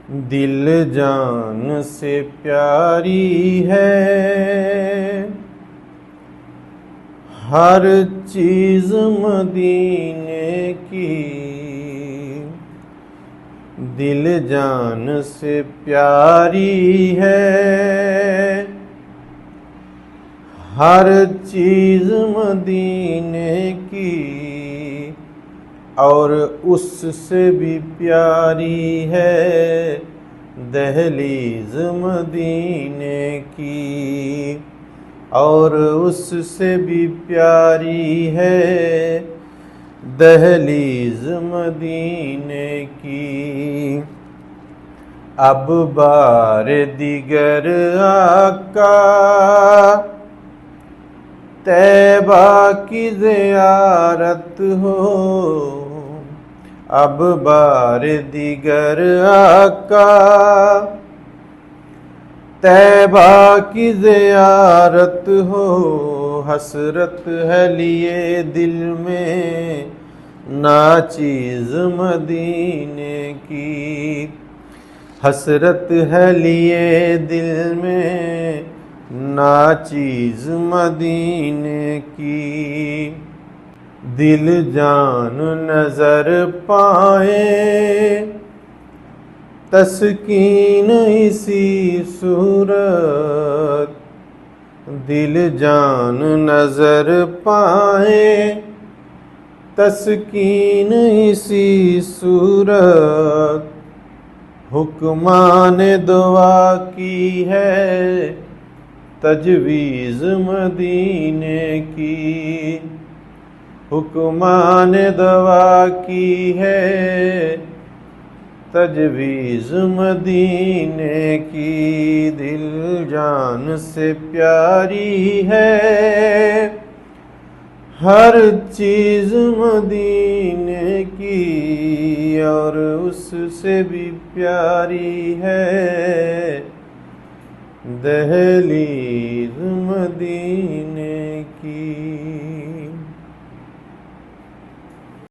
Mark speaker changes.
Speaker 1: دل جان سے پیاری ہے ہر چیز مدینے کی، دل جان سے پیاری ہے ہر چیز مدینے کی، اور اس سے بھی پیاری ہے دہلیز مدینے کی، اور اس سے بھی پیاری ہے دہلیز مدینے کی۔ اب بار دیگر آقا طیبہ کی زیارت ہو، اب بار دیگر آقا طیبہ کی زیارت ہو، حسرت ہے لیے دل میں ناچیز مدینے کی، حسرت ہے لیے دل میں ناچیز مدینے کی۔ دل جان نظر پائیں تسکین اسی صورت، دل جان نظر پائیں تسکین اسی صورت، حکمان دعا کی ہے تجویز مدینے کی، حکمان دعا کی ہے تجویز مدینے کی۔ دل جان سے پیاری ہے ہر چیز مدینے کی، اور اس سے بھی پیاری ہے دہلیز مدینے کی۔